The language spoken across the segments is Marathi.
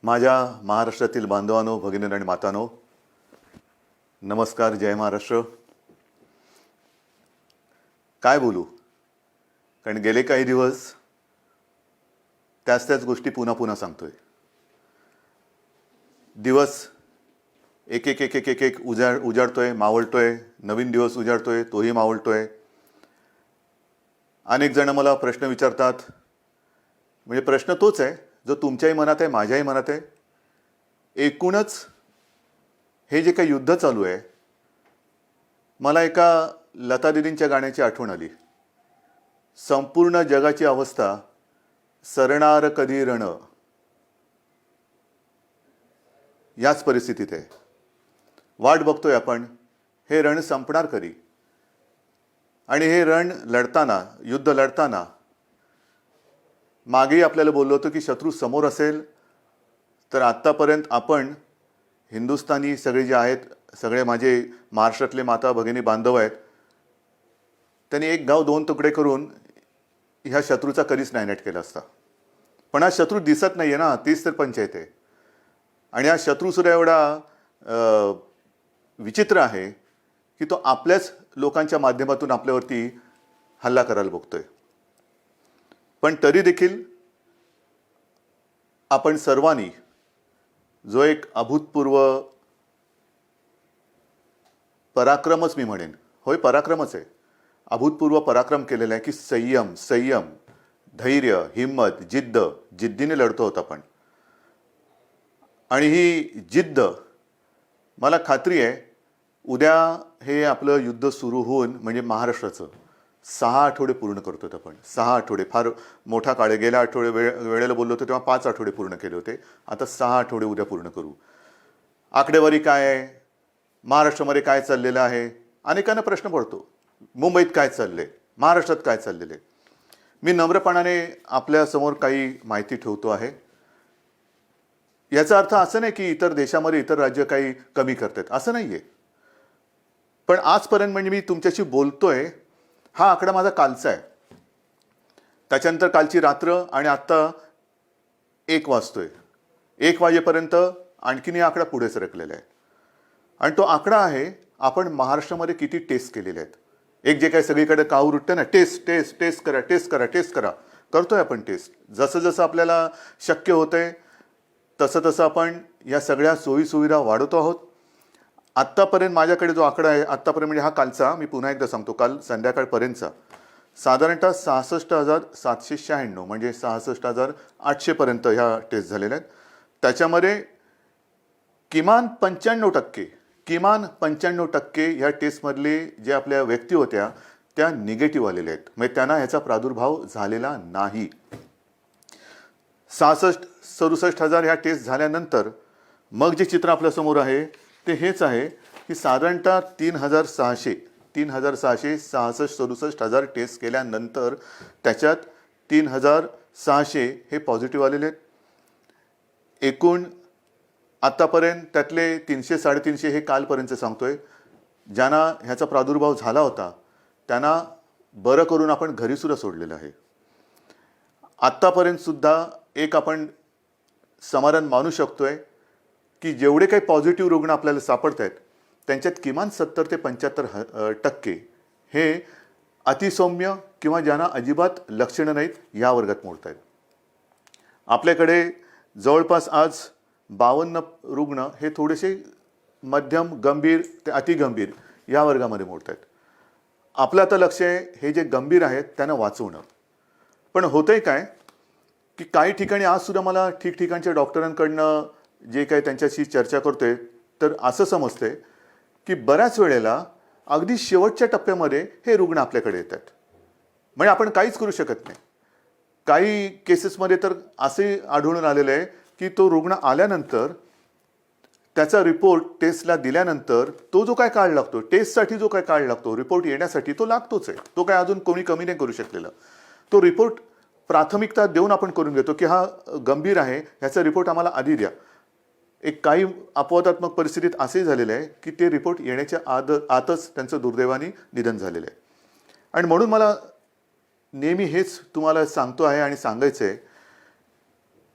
माझ्या महाराष्ट्रातील बांधवांनो, भगिनी आणि मातांनो, नमस्कार. जय महाराष्ट्र. काय बोलू, कारण गेले काही दिवस त्याच गोष्टी पुन्हा पुन्हा सांगतोय. दिवस एक एक एक एक एक एक उजाडतोय, मावळतोय. नवीन दिवस उजाडतोय, तोही मावळतोय. अनेक जण मला प्रश्न विचारतात. म्हणजे प्रश्न तोच आहे जो तुमच्याही मनात आहे, माझ्याही मनात आहे. एकूणच हे जे काही युद्ध चालू आहे, मला एका लता दीदींच्या गाण्याची आठवण आली. संपूर्ण जगाची अवस्था सरणार कधी रण, याच परिस्थितीत आहे. वाट बघतोय आपण, हे रण संपणार कधी. आणि हे रण लढताना, युद्ध लढताना मागेही आपल्याला बोललो होतो की शत्रू समोर असेल तर आत्तापर्यंत आपण हिंदुस्थानी सगळे जे आहेत, सगळे माझे महाराष्ट्रातले माता भगिनी बांधव आहेत, त्यांनी एक गाव दोन तुकडे करून ह्या शत्रूचा कधीच नायनाट केला असता. पण हा शत्रू दिसत नाही आहे ना, तीच तर पंचायत आहे. आणि हा शत्रूसुद्धा एवढा विचित्र आहे की तो आपल्याच लोकांच्या माध्यमातून आपल्यावरती हल्ला करायला बघतोय. पण तरी देखील आपण सर्वांनी जो एक अभूतपूर्व पराक्रमच, मी म्हणेन, होय पराक्रमच आहे, अभूतपूर्व पराक्रम केलेला आहे की संयम, धैर्य, हिम्मत, जिद्दीने लढतो होता आपण. आणि ही जिद्द, मला खात्री आहे उद्या हे आपलं युद्ध सुरू होऊन, म्हणजे महाराष्ट्राचं 6 आठवडे पूर्ण करतो आपण. 6 आठवडे फार मोठा काळ आहे. गेल्या वेळेला बोललो होतो तेव्हा 5 आठवडे पूर्ण केले होते. आता 6 आठवडे उद्या पूर्ण करू. आकडेवारी काय आहे, महाराष्ट्रामध्ये काय चाललेलं आहे, अनेकांना प्रश्न पडतो. मुंबईत काय चाललंय, महाराष्ट्रात काय चाललेलं आहे. मी नम्रपणाने आपल्यासमोर काही माहिती ठेवतो आहे. याचा अर्थ असं नाही की इतर देशामध्ये इतर राज्य काही कमी करतात, असं नाही आहे. पण आजपर्यंत म्हणजे मी तुमच्याशी बोलतोय, हा आकडा माझा कालचा आहे. त्याच्यानंतर कालची रात्र आणि आत्ता 1 वाजतोय. 1 वाजेपर्यंत आणखीन हा आकडा पुढे सरकलेला आहे. आणि तो आकडा आहे आपण महाराष्ट्रामध्ये किती टेस्ट केलेले आहेत. एक जे काही सगळीकडे काहूर उठतं ना, टेस्ट करा, करतोय आपण टेस्ट. जसं जसं आपल्याला शक्य होतंय तसं आपण या सगळ्या सोयीसुविधा वाढवतो आहोत. आत्तापर्यंत माझ्याकडे जो आकडा आहे, आत्तापर्यंत म्हणजे हा कालचा, मी पुन्हा एकदा सांगतो, काल संध्याकाळपर्यंतचा साधारणतः 66,796, म्हणजे 66,800 पर्यंत ह्या टेस्ट झालेल्या आहेत. त्याच्यामध्ये किमान 95% ह्या टेस्टमधले जे आपल्या व्यक्ती होत्या त्या निगेटिव्ह आलेल्या आहेत. म्हणजे त्यांना ह्याचा प्रादुर्भाव झालेला नाही. 66-67,000 ह्या टेस्ट झाल्यानंतर मग जे चित्र आपल्यासमोर आहे ते हेच आहे की साधारणतः 3,666-67,000 टेस्ट केल्यानंतर त्याच्यात 3,600 हे पॉझिटिव्ह आलेले आहेत. एकूण आत्तापर्यंत त्यातले 300-350 हे कालपर्यंत सांगतोय, ज्यांना ह्याचा प्रादुर्भाव झाला होता त्यांना बरं करून आपण घरीसुद्धा सोडलेलं आहे. आत्तापर्यंत सुद्धा एक आपण समाधान मानू शकतोय की जेवढे काही पॉझिटिव्ह रुग्ण आपल्याला सापडत आहेत त्यांच्यात किमान 70 ते 75% हे अतिसौम्य किंवा ज्यांना अजिबात लक्षणं नाहीत या वर्गात मोडत आहेत. आपल्याकडे जवळपास आज 52 रुग्ण हे थोडेसे मध्यम गंभीर ते अतिगंभीर या वर्गामध्ये मोडत आहेत. आपलं आता लक्ष आहे हे जे गंभीर आहेत त्यांना वाचवणं. पण होतंय काय की काही ठिकाणी आजसुद्धा मला ठिकठिकाणच्या डॉक्टरांकडनं जे काही त्यांच्याशी चर्चा करतोय तर असं समजतंय की बऱ्याच वेळेला अगदी शेवटच्या टप्प्यामध्ये हे रुग्ण आपल्याकडे येतात. म्हणजे आपण काहीच करू शकत नाही. काही केसेसमध्ये तर असे आढळून आलेलं आहे की तो रुग्ण आल्यानंतर त्याचा रिपोर्ट टेस्टला दिल्यानंतर तो जो काय काळ लागतो, टेस्टसाठी जो काय काळ लागतो, रिपोर्ट येण्यासाठी तो लागतोच आहे. तो काय अजून कोणी कमी नाही करू शकलेला. तो रिपोर्ट प्राथमिकता देऊन आपण करून घेतो की हा गंभीर आहे, ह्याचा रिपोर्ट आम्हाला आधी द्या. एक काही अपवादात्मक परिस्थितीत असे झालेलं आहे की ते रिपोर्ट येण्याच्या आतच त्यांचं दुर्दैवाने निधन झालेलं आहे. आणि म्हणून मला नेहमी हेच तुम्हाला सांगतो आहे आणि सांगायचं आहे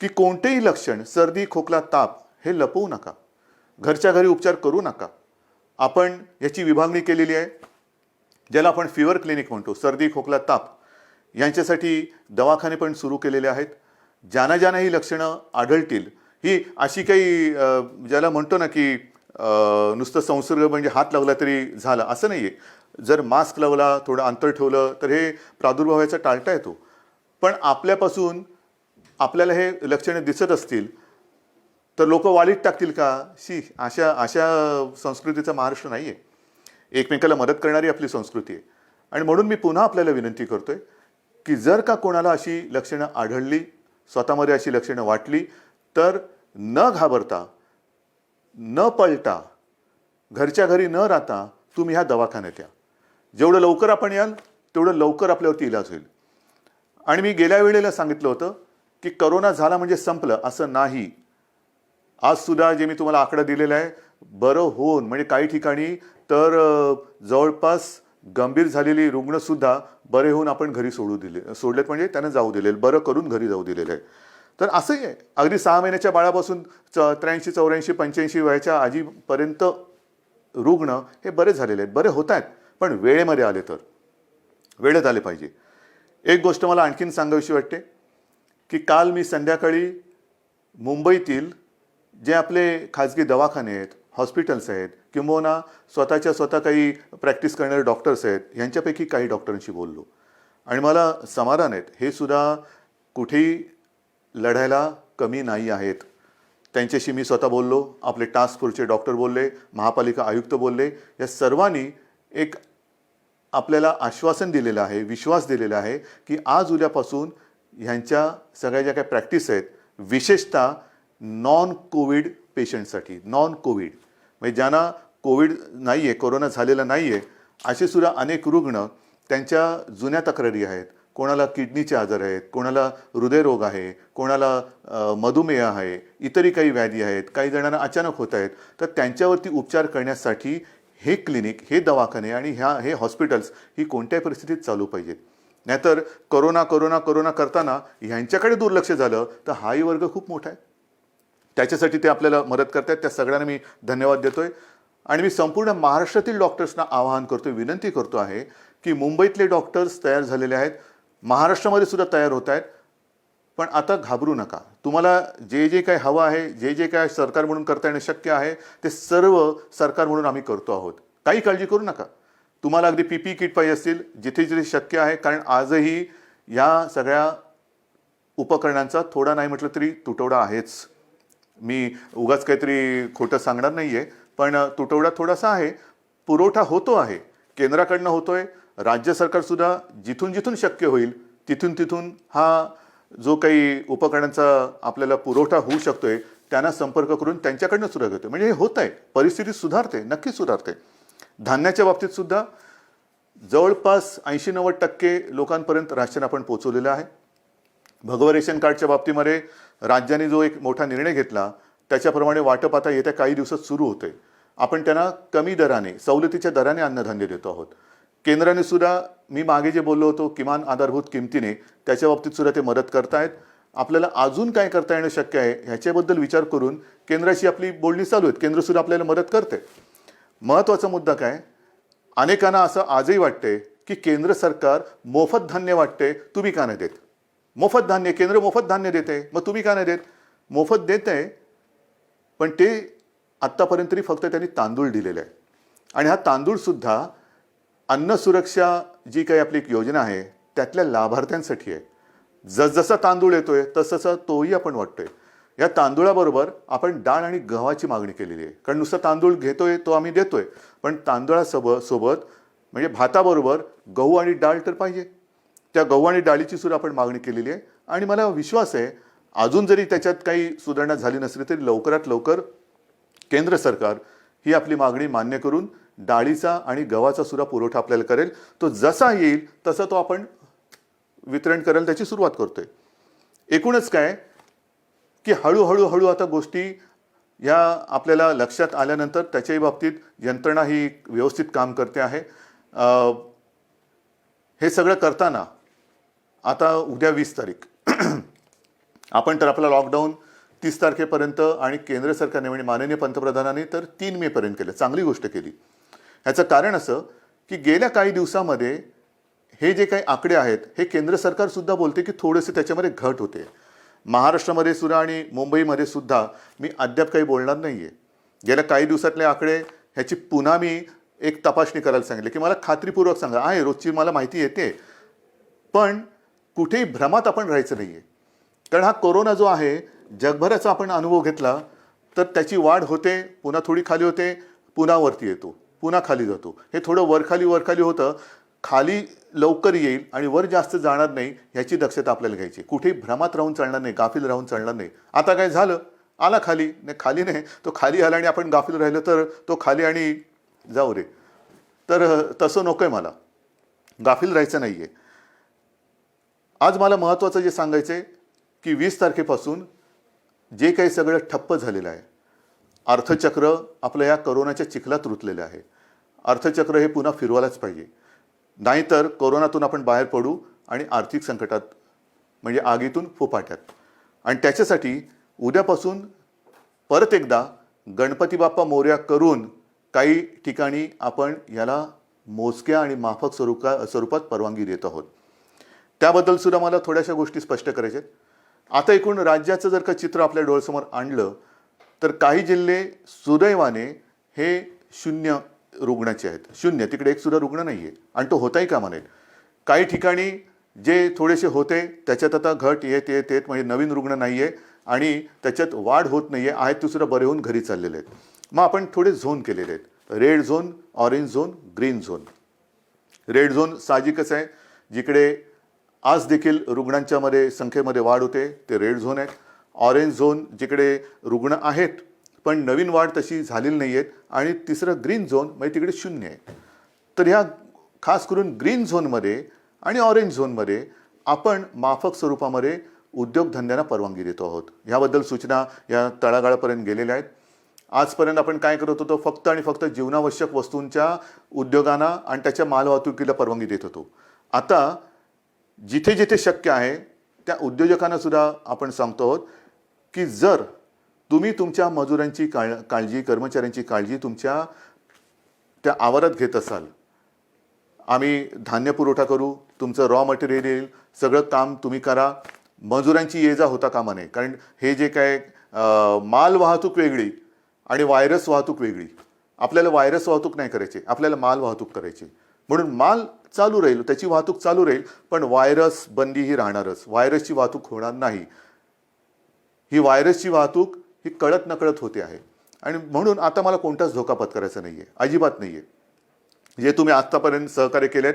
की कोणतेही लक्षण, सर्दी, खोकला, ताप हे लपवू नका. घरच्या घरी उपचार करू नका. आपण याची विभागणी केलेली आहे, ज्याला आपण फीवर क्लिनिक म्हणतो. सर्दी, खोकला, ताप यांच्यासाठी दवाखाने पण सुरू केलेले आहेत. ज्यांना ज्यांना ही लक्षणं आढळतील, ही अशी काही ज्याला म्हणतो ना की नुसतं संसर्ग म्हणजे हात लावला तरी झालं असं नाही आहे. जर मास्क लावला, थोडं अंतर ठेवलं तर हे प्रादुर्भावाचा टाळता येतो. पण आपल्यापासून आपल्याला हे लक्षणं दिसत असतील तर लोक वालीत टाकतील का? अशा संस्कृतीचा महाराष्ट्र नाही आहे. एकमेकाला मदत करणारी आपली संस्कृती आहे. आणि म्हणून मी पुन्हा आपल्याला विनंती करतोय की जर का कोणाला अशी लक्षणं आढळली, स्वतःमध्ये अशी लक्षणं वाटली, तर न घाबरता, न पळता, घरच्या घरी न राहता तुम्ही ह्या दवाखान्यात या. जेवढं लवकर आपण याल तेवढं लवकर आपल्यावरती इलाज होईल. आणि मी गेल्या वेळेला सांगितलं होतं की करोना झाला म्हणजे संपलं, असं नाही. आज सुद्धा जे मी तुम्हाला आकडा दिलेला आहे, बरं होऊन म्हणजे काही ठिकाणी तर जवळपास गंभीर झालेली रुग्णसुद्धा बरे होऊन आपण घरी सोडलेत, म्हणजे त्यांना जाऊ दिलेलं, बरं करून घरी जाऊ दिलेलं आहे. तर असंही आहे, अगदी 6 महिन्याच्या बाळापासून 83, 84, 85 वयाच्या आजीपर्यंत रुग्ण हे बरे झालेले आहेत, बरे होत आहेत. पण वेळेमध्ये आले तर, वेळेत आले पाहिजे. एक गोष्ट मला आणखीन सांगावीशी वाटते की काल मी संध्याकाळी मुंबईतील जे आपले खाजगी दवाखाने आहेत, हॉस्पिटल्स आहेत, किंबहुना स्वतः काही प्रॅक्टिस करणारे डॉक्टर्स आहेत, यांच्यापैकी काही डॉक्टरांशी बोललो. आणि मला समाधान आहेत, हे सुद्धा कुठेही लढायला कमी नाही आहेत. त्यांच्याशी मी स्वतः बोललो, आपले टास्क फोर्सचे डॉक्टर बोलले, महापालिका आयुक्त बोलले. या सर्वांनी एक आपल्याला आश्वासन दिलेलं आहे, विश्वास दिलेला आहे की आज उद्यापासून ह्यांच्या सगळ्या ज्या काही प्रॅक्टिस आहेत, विशेषतः नॉन कोविड पेशंटसाठी, नॉन कोविड म्हणजे ज्यांना कोविड नाही आहे, कोरोना झालेला नाही आहे, असे सुद्धा अनेक रुग्ण, त्यांच्या जुन्या तक्रारी आहेत. कोणाला किडनीचे आजार आहेत, कोणाला हृदयरोग आहे, कोणाला मधुमेह आहे, इतरही काही व्याधी आहेत, काही जणांना अचानक होत आहेत. तर त्यांच्यावरती उपचार करण्यासाठी हे क्लिनिक, हे दवाखाने आणि हे हॉस्पिटल्स ही कोणत्याही परिस्थितीत चालू पाहिजेत. नाहीतर कोरोना करताना ह्यांच्याकडे दुर्लक्ष झालं तर हाही वर्ग खूप मोठा आहे. त्याच्यासाठी ते आपल्याला मदत करतात. त्या सगळ्यांना मी धन्यवाद देतोय. आणि मी संपूर्ण महाराष्ट्रातील डॉक्टर्सना आवाहन करतोय, विनंती करतो आहे की मुंबईतले डॉक्टर्स तयार झालेले आहेत, महाराष्ट्रामध्ये सुद्धा तयार होत आहेत. पण आता घाबरू नका. तुम्हाला जे काही हवं आहे, जे काय सरकार म्हणून करता येणं शक्य आहे, ते सर्व सरकार म्हणून आम्ही करतो आहोत. काही काळजी करू नका. तुम्हाला अगदी PPE किट पाहिजे असतील, जिथे शक्य आहे, कारण आजही या सगळ्या उपकरणांचा थोडा नाही म्हटलं तरी तुटवडा आहेच. मी उगाच काहीतरी खोटं सांगणार नाही आहे, पण तुटवडा थोडासा आहे. पुरवठा होतो आहे, केंद्राकडनं होतोय. राज्य सरकारसुद्धा जिथून शक्य होईल तिथून हा जो काही उपकरणांचा आपल्याला पुरवठा होऊ शकतोय त्यांना संपर्क करून त्यांच्याकडनं सुद्धा घेतोय. म्हणजे हे होत आहे, परिस्थिती सुधारते, नक्कीच सुधारते. धान्याच्या बाबतीत सुद्धा जवळपास 80-90% लोकांपर्यंत राशन आपण पोहोचवलेलं आहे. भगवा रेशन कार्डच्या बाबतीमध्ये राज्याने जो एक मोठा निर्णय घेतला त्याच्याप्रमाणे वाटप आता येत्या काही दिवसात सुरू होते. आपण त्यांना कमी दराने, सवलतीच्या दराने अन्नधान्य देतो आहोत. केंद्राने सुद्धा, मी मागे जे बोललो होतो किमान आधारभूत किमतीने, त्याच्या बाबतीत सुद्धा ते मदत करतायत. आपल्याला अजून काय करता येणं शक्य आहे ह्याच्याबद्दल विचार करून केंद्राशी आपली बोलणी चालू आहेत. केंद्र सुद्धा आपल्याला मदत करते. महत्त्वाचा मुद्दा काय, अनेकांना असं आजही वाटते की केंद्र सरकार मोफत धान्य वाटते, तुम्ही का नाही देत? मोफत धान्य, केंद्र मोफत धान्य देते, मग तुम्ही का नाही देत? मोफत देत आहे, पण ते आत्तापर्यंत तरी फक्त त्यांनी तांदूळ दिलेले आहे. आणि हा तांदूळ सुद्धा अन्न सुरक्षा जी काही आपली एक योजना आहे त्यातल्या लाभार्थ्यांसाठी आहे. जसजसा तांदूळ येतोय तसं तोही आपण वाटतोय. या तांदूळाबरोबर आपण डाळ आणि गव्हाची मागणी केलेली आहे. कारण नुसता तांदूळ घेतोय तो आम्ही देतोय, पण तांदूळासोबत म्हणजे भाताबरोबर गहू आणि डाळ तर पाहिजे. त्या गहू आणि डाळीची सुद्धा आपण मागणी केलेली आहे. आणि मला विश्वास आहे अजून जरी त्याच्यात काही सुधारणा झाली नसली तरी लवकरात लवकर केंद्र सरकार ही आपली मागणी मान्य करून डाळीचा आणि गव्हाचा सुद्धा पुरवठा आपल्याला करेल. तो जसा येईल तसं तो आपण वितरण करायला त्याची सुरुवात करतोय. एकूणच काय की हळूहळू आता गोष्टी या आपल्याला लक्षात आल्यानंतर त्याच्याही बाबतीत यंत्रणा ही व्यवस्थित काम करते आहे. हे सगळं करताना आता उद्या 20 तारीख आपण तर आपला लॉकडाऊन 30 तारखेपर्यंत आणि केंद्र सरकारने म्हणजे माननीय पंतप्रधानांनी तर 3 मे पर्यंत केलं. चांगली गोष्ट केली. ह्याचं कारण असं की गेल्या काही दिवसामध्ये हे जे काही आकडे आहेत हे केंद्र सरकार सुद्धा बोलते की थोडेसे त्याच्यामध्ये घट होते. महाराष्ट्रामध्ये सुद्धा आणि मुंबईमध्ये सुद्धा मी अद्याप काही बोलणार नाहीये. गेल्या काही दिवसातले आकडे ह्याची पुन्हा मी एक तपासणी करायला सांगितले की मला खात्रीपूर्वक सांगा. आहे रोजची मला माहिती येते, पण कुठेही भ्रमात आपण राहायचं नाहीये. कारण हा कोरोना जो आहे जगभराचा आपण अनुभव घेतला तर त्याची वाढ होते, पुन्हा थोडी खाली होते, पुन्हा वरती येतो, पुन्हा खाली जातो. हे थोडं वरखाली होतं. खाली लवकर येईल आणि वर जास्त जाणार नाही ह्याची दक्षता आपल्याला घ्यायची. कुठेही भ्रमात राहून चालणार नाही, गाफील राहून चालणार नाही. आता काय झालं, आला खाली नाही, खाली नाही, तो खाली आला आणि आपण गाफील राहिलो तर तो खाली आणि जाऊ रे. तर तसं नकोय, मला गाफील राहायचं नाहीये. आज मला महत्त्वाचं जे सांगायचं आहे की 20 तारखेपासून जे काही सगळं ठप्प झालेलं आहे, अर्थचक्र आपलं या कोरोनाच्या चिखलात रुतलेलं आहे. अर्थचक्र हे पुन्हा फिरवायलाच पाहिजे, नाहीतर कोरोनातून आपण बाहेर पडू आणि आर्थिक संकटात म्हणजे आगीतून फुफाट्यात. आणि त्याच्यासाठी उद्यापासून परत एकदा गणपती बाप्पा मोरया करून काही ठिकाणी आपण याला मोजक्या आणि माफक स्वरूपात परवानगी देत आहोत. त्याबद्दल सुद्धा मला थोड्याशा गोष्टी स्पष्ट करायच्या आहेत. आता एकूण राज्याचं जर का चित्र आपल्या डोळ्यासमोर आणलं तर काही जिल्हे सुदैवाने हे 0 रुग्णाचे आहेत. 0, तिकडे एक सुद्धा रुग्ण नाही आहे आणि तो होताही कामा नये. काही ठिकाणी जे थोडेसे होते त्याच्यात आता घट येत म्हणजे नवीन रुग्ण नाही आहे आणि त्याच्यात वाढ होत नाही आहे. आहेत ते सुद्धा बरे होऊन घरी चाललेले आहेत. मग आपण थोडे झोन केलेले आहेत, red zone, orange zone, green zone. Red zone साहजिकच आहे, जिकडे आज देखील रुग्णांच्या संख्येमध्ये वाढ होते ते रेड झोन आहेत. ऑरेंज झोन जिकडे रुग्ण आहेत पण नवीन वाढ तशी झालेली नाही आहेत. आणि तिसरं ग्रीन झोन म्हणजे तिकडे 0 आहे. तर ह्या खास करून ग्रीन झोनमध्ये आणि ऑरेंज झोनमध्ये आपण माफक स्वरूपामध्ये उद्योगधंद्यांना परवानगी देतो आहोत. ह्याबद्दल सूचना या तळागाळापर्यंत गेलेल्या आहेत. आजपर्यंत आपण काय करत होतो, फक्त आणि फक्त जीवनावश्यक वस्तूंच्या उद्योगांना आणि त्याच्या मालवाहतुकीला परवानगी देत होतो. आता जिथे जिथे शक्य आहे त्या उद्योजकांना सुद्धा आपण सांगतो आहोत की जर तुम्ही तुमच्या मजुरांची काळजी, कर्मचाऱ्यांची काळजी तुमच्या त्या आवारात घेत असाल, आम्ही धान्य पुरवठा करू, तुमचं रॉ मटेरियल येईल, सगळं काम तुम्ही करा, मजुरांची ये जा होता कामा नये. कारण हे जे काय माल वाहतूक वेगळी आणि व्हायरस वाहतूक वेगळी. आपल्याला व्हायरस वाहतूक नाही करायची, आपल्याला माल वाहतूक करायची. म्हणून माल चालू राहील, त्याची वाहतूक चालू राहील, पण व्हायरस बंदी ही राहणारच. व्हायरसची वाहतूक होणार नाही. ही व्हायरसची वाहतूक ही कळत नकळत होते आहे. आणि म्हणून आता मला कोणताच धोका पत्करायचा नाही आहे, अजिबात नाही आहे. जे तुम्ही आत्तापर्यंत सहकार्य केलेत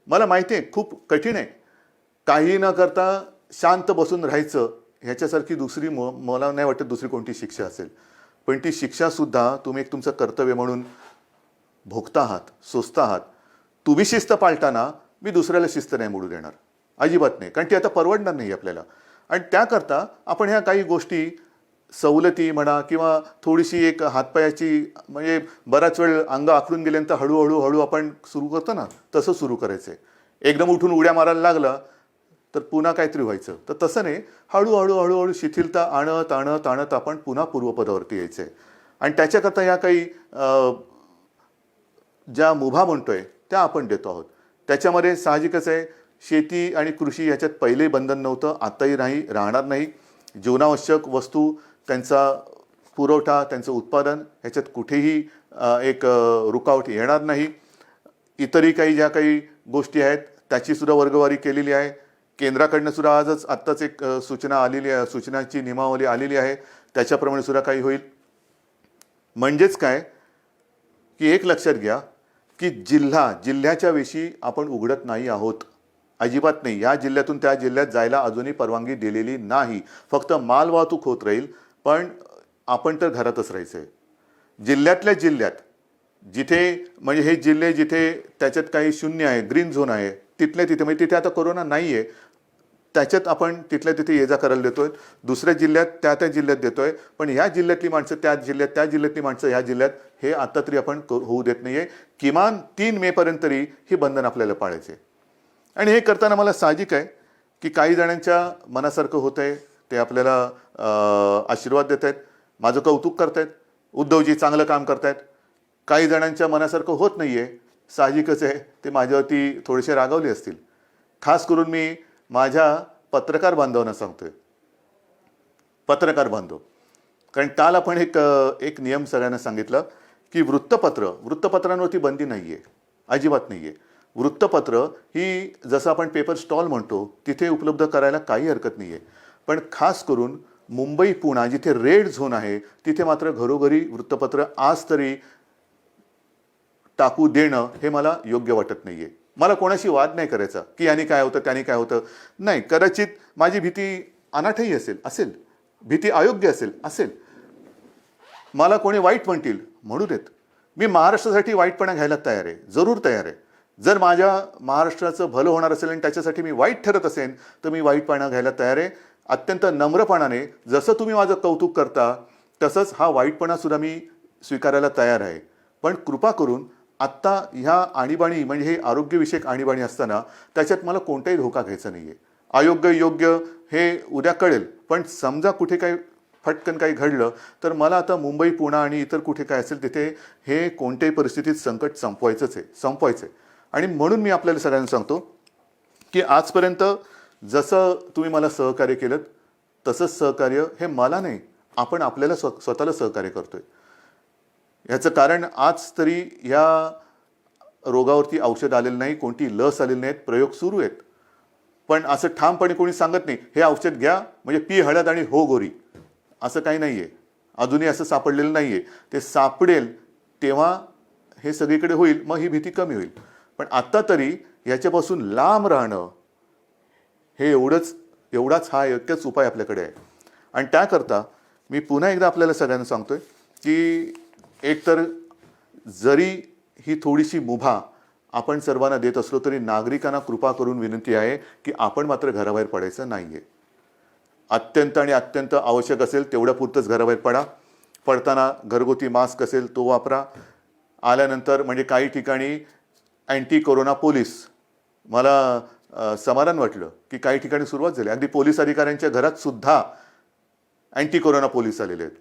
मला माहिती आहे खूप कठीण आहे. काही न करता शांत बसून राहायचं ह्याच्यासारखी दुसरी मला नाही वाटत दुसरी कोणती शिक्षा असेल. पण ती शिक्षासुद्धा तुम्ही एक तुमचं कर्तव्य म्हणून भोगता आहात, सोसता आहात. तुम्ही शिस्त पाळताना मी दुसऱ्याला शिस्त नाही मोडू देणार, अजिबात नाही. कारण ती आता परवडणार नाही आपल्याला. आणि त्याकरता आपण ह्या काही गोष्टी सवलती म्हणा किंवा थोडीशी एक हातपायाची म्हणजे बराच वेळ अंग आखडून गेल्यानंतर हळूहळू आपण सुरू करतो ना, तसं सुरू करायचं आहे. एकदम उठून उड्या मारायला लागला तर पुन्हा काहीतरी व्हायचं. तर तसं नाही, हळूहळू शिथिलता आणत आपण पुन्हा पूर्वपदावरती यायचं आहे. आणि त्याच्याकरता ह्या काही ज्या मुभा म्हणतोय त्या आपण देतो आहोत. त्याच्यामध्ये साहजिकच आहे, शेती आणि कृषी याच्यात पहिलेही बंधन नव्हतं, आताही राहणार नाही. जीवनावश्यक वस्तू, त्यांचा पुरवठा, त्यांचं उत्पादन ह्याच्यात कुठेही एक रुकावट येणार नाही. इतरही काही ज्या काही गोष्टी आहेत त्याची सुद्धा वर्गवारी केलेली आहे. केंद्राकडनं सुद्धा आत्ताच एक सूचना आलेली आहे, सूचनाची नियमावली आलेली आहे, त्याच्याप्रमाणे सुद्धा काही होईल. म्हणजेच काय की एक लक्षात घ्या की जिल्ह्याच्या वेशी आपण उघडत नाही आहोत, अजिबात नाही. या जिल्ह्यातून त्या जिल्ह्यात जायला अजूनही परवानगी दिलेली नाही. फक्त माल वाहतूक होत राहील, पण आपण तर घरातच राहायचं आहे. जिल्ह्यातल्या जिल्ह्यात जिथे म्हणजे हे जिल्हे जिथे त्याच्यात काही 0 आहे, ग्रीन झोन आहे, तिथल्या तिथे म्हणजे तिथे आता कोरोना नाही आहे, त्याच्यात आपण तिथल्या तिथे ये जा करायला देतोय. दुसऱ्या जिल्ह्यात त्या जिल्ह्यात देतोय. पण ह्या जिल्ह्यातली माणसं त्या जिल्ह्यातली माणसं ह्या जिल्ह्यात, हे आता तरी आपण होऊ देत नाहीये. किमान 3 मे पर्यंत तरी ही बंधन आपल्याला पाळायचे. आणि हे करताना मला साहजिक आहे की काही जणांच्या मनासारखं होतंय, ते आपल्याला आशीर्वाद देत आहेत, माझं कौतुक करतायत, उद्धवजी चांगलं काम करतायत. काही जणांच्या मनासारखं होत नाही आहे, साहजिकच आहे, ते माझ्यावरती थोडेसे रागावले असतील. खास करून मी माझ्या पत्रकार बांधवांना सांगतोय, पत्रकार बांधव, कारण काल आपण एक नियम सगळ्यांना सांगितला की वृत्तपत्रांवरती बंदी नाही आहे, अजिबात नाही आहे. वृत्तपत्र ही जसं आपण पेपर स्टॉल म्हणतो तिथे उपलब्ध करायला काही हरकत नाही आहे, पण खास करून मुंबई पुणे जिथे रेड झोन आहे तिथे मात्र घरोघरी वृत्तपत्र आज तरी टाकू देणं हे मला योग्य वाटत नाही आहे. मला कोणाशी वाद नाही करायचा की याने काय होतं त्याने काय होतं, नाही. कदाचित माझी भीती अनाठही असेल, भीती अयोग्य असेल. मला कोणी वाईट म्हणतील म्हणू देत, मी महाराष्ट्रासाठी वाईटपणा घ्यायला तयार आहे, जरूर तयार आहे. जर माझ्या महाराष्ट्राचं भलं होणार असेल आणि त्याच्यासाठी मी वाईट ठरत असेल तर मी वाईटपणा घ्यायला तयार आहे. अत्यंत नम्रपणाने, जसं तुम्ही माझं कौतुक करता तसंच हा वाईटपणासुद्धा मी स्वीकारायला तयार आहे. पण कृपा करून आत्ता ह्या आणीबाणी म्हणजे हे आरोग्यविषयक आणीबाणी असताना त्याच्यात मला कोणताही धोका घ्यायचा नाही आहे. अयोग्य योग्य हे उद्या कळेल, पण समजा कुठे काही फटकन काही घडलं तर मला आता मुंबई पुणे आणि इतर कुठे काय असेल तिथे हे कोणत्याही परिस्थितीत संकट संपवायचं आहे. आणि म्हणून मी आपल्याला सगळ्यांना सांगतो की आजपर्यंत जसं तुम्ही मला सहकार्य केलं तसंच सहकार्य हे मला नाही, आपण आपल्याला स्वतःला सहकार्य करतोय. ह्याचं कारण आज तरी ह्या रोगावरती औषध आलेलं नाही, कोणती लस आलेली नाहीत, प्रयोग सुरू आहेत. पण असं ठामपणे कोणी सांगत नाही हे औषध घ्या म्हणजे पी हळद आणि हो गोरी, असं काही नाही आहे. अजूनही असं सापडलेलं नाही आहे. ते सापडेल तेव्हा हे सगळीकडे होईल, मग ही भीती कमी होईल. पण आत्ता तरी याच्यापासून लांब राहणं हे एवढाच हा एकच उपाय आपल्याकडे आहे. आणि त्याकरता मी पुन्हा एकदा आपल्याला सगळ्यांना सांगतोय की एकतर जरी ही थोडीशी मुभा आपण सर्वांना देत असलो तरी नागरिकांना कृपा करून विनंती आहे की आपण मात्र घराबाहेर पडायचं नाही आहे. अत्यंत आवश्यक असेल तेवढ्या पुरतंच घराबाहेर पडा. पडताना घरगुती मास्क असेल तो वापरा. आल्यानंतर म्हणजे काही ठिकाणी अँटी कोरोना पोलीस, मला समाधान वाटलं की काही ठिकाणी सुरुवात झाली. अगदी पोलीस अधिकाऱ्यांच्या घरात सुद्धा अँटी कोरोना पोलीस आलेले आहेत.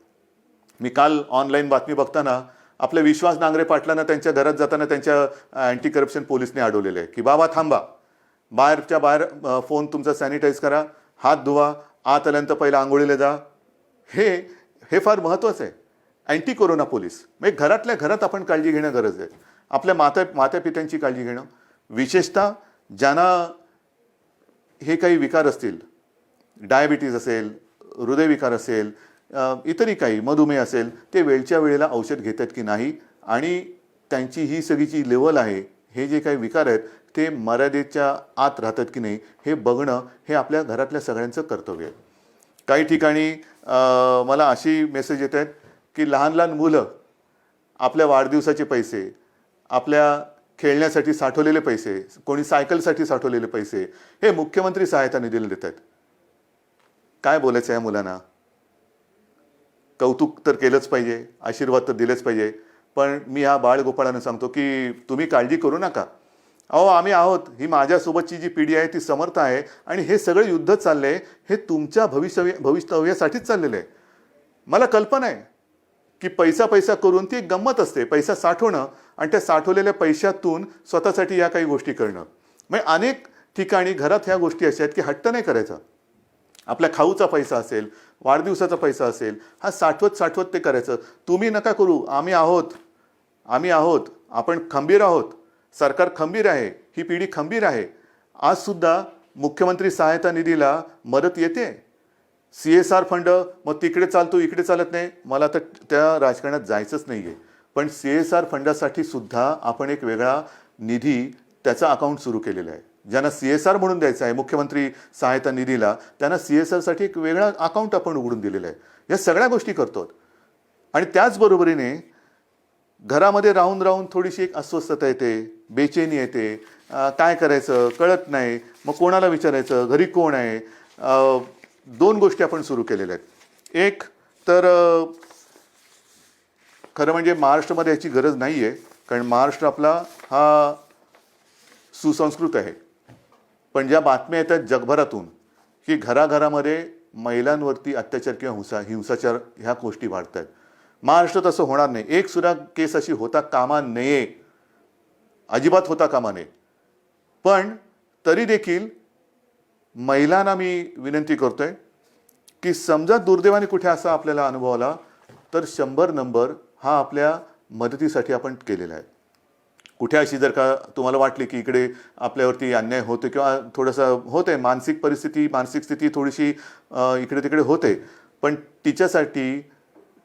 मी काल ऑनलाईन बातमी बघताना आपल्या विश्वास नांगरे पाटलांना त्यांच्या घरात जाताना त्यांच्या अँटी करप्शन पोलीसने अडवलेलं आहे की बाबा थांबा, बाहेर फोन तुमचा सॅनिटाईज करा, हात धुवा, आत आल्यानंतर पहिला आंघोळीला जा. हे फार महत्त्वाचं आहे. अँटी कोरोना पोलीस म्हणजे घरातल्या घरात आपण काळजी घेणं गरज आहे. आपल्या मातापित्यांची काळजी घेणं, विशेषतः ज्यांना हे काही विकार असतील, डायबिटीज असेल, हृदयविकार असेल, इतरही काही मधुमेह असेल, ते वेळच्या वेळेला औषध घेतात की नाही आणि त्यांची ही सगळी जी लेवल आहे, हे जे काही विकार आहेत ते मर्यादेच्या आत राहतात की नाही हे बघणं हे आपल्या घरातल्या सगळ्यांचं कर्तव्य आहे. काही ठिकाणी मला अशी मेसेज येत आहेत की लहान मुलं आपल्या वाढदिवसाचे पैसे, आपल्या खेळण्यासाठी साठवलेले पैसे, कोणी सायकलसाठी साठवलेले पैसे हे मुख्यमंत्री सहायता निधीला देत आहेत. काय बोलायचं या मुलांना? कौतुक तर केलंच पाहिजे, आशीर्वाद तर दिलेच पाहिजे, पण मी ह्या बाळगोपाळांना सांगतो की तुम्ही काळजी करू नका. अहो आम्ही आहोत, ही माझ्यासोबतची जी पिढी आहे ती समर्थ आहे आणि हे सगळं युद्ध चाललंय हे तुमच्या भवितव्यासाठीच चाललेलं आहे. मला कल्पना आहे की पैसा करून ती एक गंमत असते, पैसा साठवणं आणि त्या साठवलेल्या पैशातून स्वतःसाठी या काही गोष्टी करणं. म्हणजे अनेक ठिकाणी घरात ह्या गोष्टी अशा आहेत की हट्ट नाही करायचा. आपल्या खाऊचा पैसा असेल, वाढदिवसाचा पैसा असेल, हा साठवत ते करायचं. तुम्ही नका करू, आम्ही आहोत, आपण खंबीर आहोत, सरकार खंबीर आहे, ही पिढी खंबीर आहे. आज सुद्धा मुख्यमंत्री सहायता निधीला मदत येते. CSR फंड मग तिकडे चालतो इकडे चालत नाही, मला तर त्या राजकारणात जायचंच नाही आहे. पण CSR फंडासाठी सुद्धा आपण एक वेगळा निधी त्याचा अकाउंट सुरू केलेला आहे. ज्यांना CSR म्हणून द्यायचं आहे मुख्यमंत्री सहायता निधीला, त्यांना CSRसाठी एक वेगळा अकाउंट आपण उघडून दिलेलं आहे. या सगळ्या गोष्टी करतो. आणि त्याचबरोबरीने घरामध्ये राहून थोडीशी एक अस्वस्थता येते, बेचैनी येते, काय करायचं कळत नाही, मग कोणाला विचारायचं, घरी कोण आहे. 2 गोष्टी आपण सुरू केलेल्या आहेत. एक तर खरं म्हणजे महाराष्ट्रामध्ये याची गरज नाही आहे, कारण महाराष्ट्र आपला हा सुसंस्कृत आहे. पण ज्या बातम्या येतात जगभरातून की घराघरामध्ये महिलांवरती अत्याचार किंवा हिंसाचार ह्या गोष्टी वाढत आहेत. महाराष्ट्रात असं होणार नाही. एक सुद्धा केस अशी होता कामा नये, अजिबात होता कामा नये. पण तरी देखील महिलांना मी विनंती करतोय की समजा दुर्दैवाने कुठे असा आपल्याला अनुभव आला तर 100 नंबर हा आपल्या मदतीसाठी आपण केलेला आहे. कुठे अशी जर का तुम्हाला वाटली की इकडे आपल्यावरती अन्याय होतो किंवा थोडंसं होते, मानसिक स्थिती थोडीशी इकडे तिकडे होते, पण तिच्यासाठी,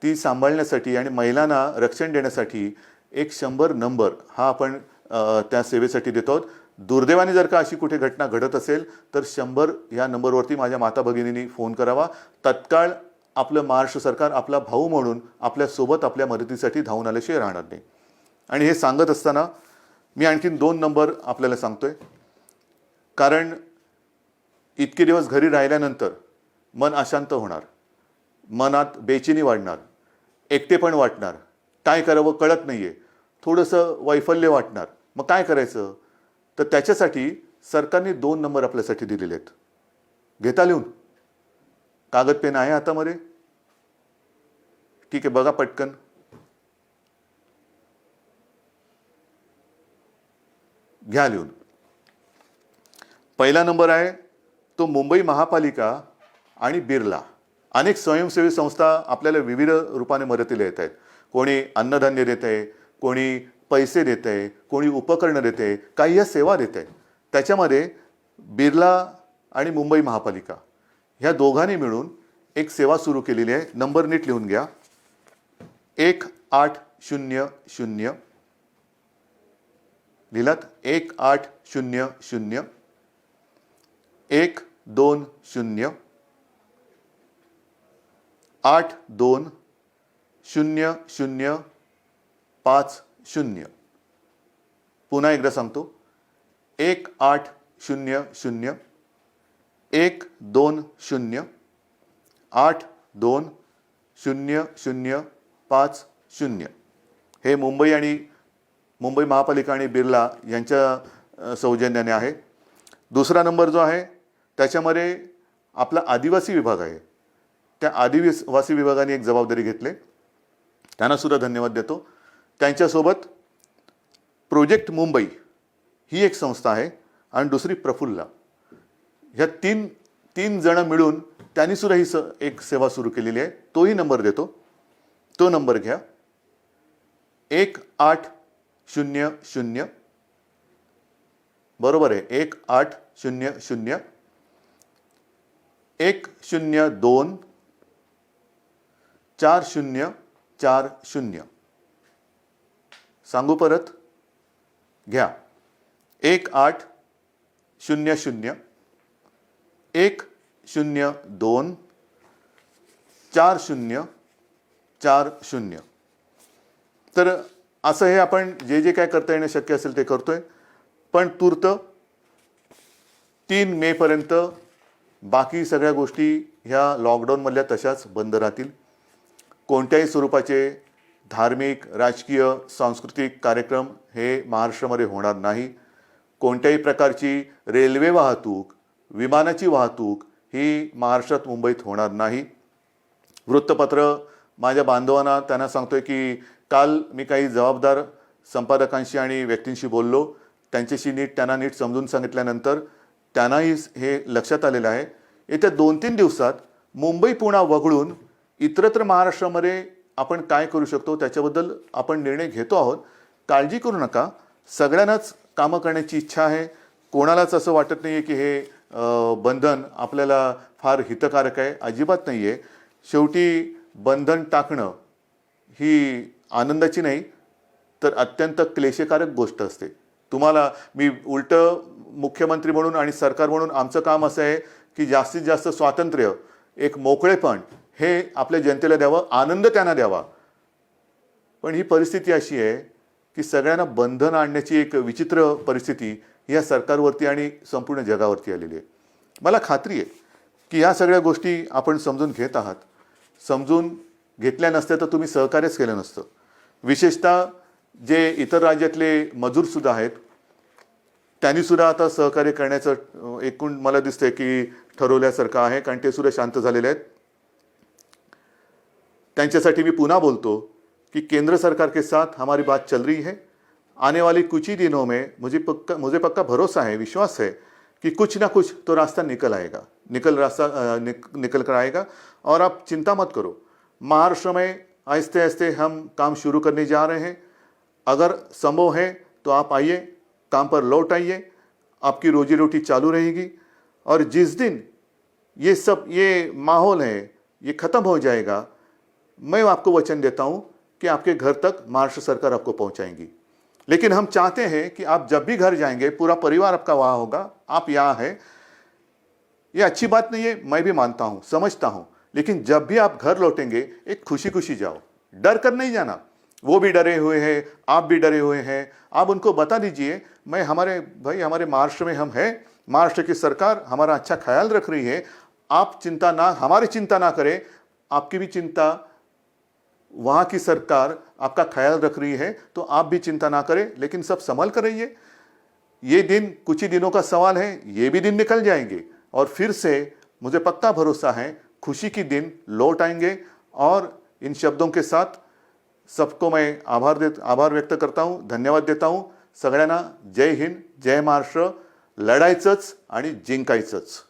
ती सांभाळण्यासाठी आणि महिलांना रक्षण देण्यासाठी एक 100 नंबर हा आपण त्या सेवेसाठी देतो आहोत. दुर्दैवाने जर का अशी कुठे घटना घडत असेल तर 100 या नंबरवरती माझ्या माता भगिनींनी फोन करावा. तत्काळ आपलं महाराष्ट्र सरकार आपला भाऊ म्हणून आपल्यासोबत आपल्या मदतीसाठी धावून आल्याशिवाय राहणार नाही. आणि हे सांगत असताना मी आणखीन 2 नंबर आपल्याला सांगतोय, कारण इतके दिवस घरी राहिल्यानंतर मन अशांत होणार, मनात बेचैनी वाढणार, एकटेपण वाटणार, काय करावं कळत नाहीये, थोडंसं वैफल्य वाटणार. मग काय करायचं? तर त्याच्यासाठी सरकारने 2 नंबर आपल्यासाठी दिलेले आहेत. घेता लिहून? कागद पेन आहे हातामध्ये? ठीक आहे, बघा पटकन. घ्या लिहून. पहिला नंबर आहे तो मुंबई महापालिका आणि बिर्ला. अनेक स्वयंसेवी संस्था आपल्याला विविध रूपाने मदतीला येत आहेत. कोणी अन्नधान्य देत आहे, कोणी पैसे देत आहे, कोणी उपकरणं देत आहे, काही या सेवा देत आहे. त्याच्यामध्ये बिर्ला आणि मुंबई महापालिका ह्या दोघांनी मिळून एक सेवा सुरू केलेली आहे. नंबर नीट लिहून घ्या. 1800 लिहिलात? 1800 120 820050. पुन्हा एकदा सांगतो. 1800 120 820050. हे मुंबई महापालिका आणि बिर्ला यांच्या सौजन्याने आहे. दुसरा नंबर जो आहे त्याच्यामध्ये आपला आदिवासी विभाग आहे. त्या आदिवासी विभागाने एक जबाबदारी घेतली, त्यांना सुद्धा धन्यवाद देतो. त्यांच्यासोबत प्रोजेक्ट मुंबई ही एक संस्था आहे आणि दुसरी प्रफुल्ला. ह्या तीन जण मिळून त्यांनी सुद्धा ही एक सेवा सुरू केलेली आहे. तोही नंबर देतो. तो नंबर घ्या. 1800 बरोबर आहे. 1800 102 4040. सांगू परत? घ्या. 1800 102 4040. तर असं हे आपण जे काय करता येणं शक्य असेल ते करतोय. पण तूर्त 3 मे पर्यंत बाकी सगळ्या गोष्टी ह्या लॉकडाऊनमधल्या तशाच बंद राहतील. कोणत्याही स्वरूपाचे धार्मिक, राजकीय, सांस्कृतिक कार्यक्रम हे महाराष्ट्रामध्ये होणार नाही. कोणत्याही प्रकारची रेल्वे वाहतूक, विमानाची वाहतूक ही महाराष्ट्रात, मुंबईत होणार नाही. वृत्तपत्र माझ्या बांधवांना त्यांना सांगतोय की काल मी काही जबाबदार संपादकांशी आणि व्यक्तींशी बोललो. त्यांच्याशी त्यांना नीट समजून सांगितल्यानंतर त्यांनाही हे लक्षात आलेलं आहे. येत्या 2-3 दिवसात मुंबई पुन्हा वगळून इतरत्र महाराष्ट्रामध्ये आपण काय करू शकतो त्याच्याबद्दल आपण निर्णय घेतो आहोत. काळजी करू नका. सगळ्यांनाच कामं करण्याची इच्छा आहे. कोणालाच असं वाटत नाही आहे की हे बंधन आपल्याला फार हितकारक आहे. अजिबात नाही आहे. शेवटी बंधन टाकणं ही आनंदाची नाही तर अत्यंत क्लेशकारक गोष्ट असते. तुम्हाला मी उलटं मुख्यमंत्री म्हणून आणि सरकार म्हणून आमचं काम असं आहे की जास्तीत जास्त स्वातंत्र्य, एक मोकळेपण हे आपल्या जनतेला द्यावं, आनंद त्यांना द्यावा. पण ही परिस्थिती अशी आहे की सगळ्यांना बंधन आणण्याची एक विचित्र परिस्थिती या सरकारवरती आणि संपूर्ण जगावरती आलेली आहे. मला खात्री आहे की ह्या सगळ्या गोष्टी आपण समजून घेत आहात. समजून घेतल्या नसत्या तर तुम्ही सहकार्यच केलं नसतं. विशेषतः जे इतर राज्यातले मजूरसुद्धा आहेत त्यांनीसुद्धा आता सहकार्य करण्याचं एकूण मला दिसतंय की ठरवल्यासारखं आहे, कारण ते सुद्धा शांत झालेले आहेत. त्यांच्यासाठी मी पुन्हा बोलतो कि केंद्र सरकार के साथ हमारी बात चल रही है. आने वाले कुछ ही दिनों में मुझे पक्का भरोसा है, विश्वास है कि कुछ ना कुछ तो रास्ता निकल आएगा, निकल कर आएगा. और आप चिंता मत करो, महाराष्ट्र में आहिस्ते आहिस्ते हम काम शुरू करने जा रहे हैं. अगर संभव है तो आप आइए, काम पर लौट आइए, आपकी रोजी रोटी चालू रहेगी. और जिस दिन ये माहौल है ये ख़त्म हो जाएगा, मैं आपको वचन देता हूँ कि आपके घर तक महाराष्ट्र सरकार आपको पहुँचाएंगी. लेकिन हम चाहते हैं कि आप जब भी घर जाएंगे, पूरा परिवार आपका वहाँ होगा, आप यहाँ हैं. ये अच्छी बात नहीं है, मैं भी मानता हूँ, समझता हूँ. लेकिन जब भी आप घर लौटेंगे, एक खुशी खुशी जाओ, डर कर नहीं जाना. वो भी डरे हुए हैं, आप भी डरे हुए हैं. आप उनको बता दीजिए, हमारे महाराष्ट्र में हम हैं, महाराष्ट्र की सरकार हमारा अच्छा ख्याल रख रही है. आप हमारी चिंता ना करें, आपकी भी चिंता, वहाँ की सरकार आपका ख्याल रख रही है, तो आप भी चिंता ना करें. लेकिन सब संभल कर रहिए. ये दिन कुछ ही दिनों का सवाल है, ये भी दिन निकल जाएंगे और फिर से मुझे पक्का भरोसा है खुशी की दिन लौट आएंगे. और इन शब्दों के साथ सबको मैं आभार व्यक्त करता हूँ, धन्यवाद देता हूँ. सगळ्यांना जय हिंद, जय महाराष्ट्र. लढायचंच आणि जिंकायचंच.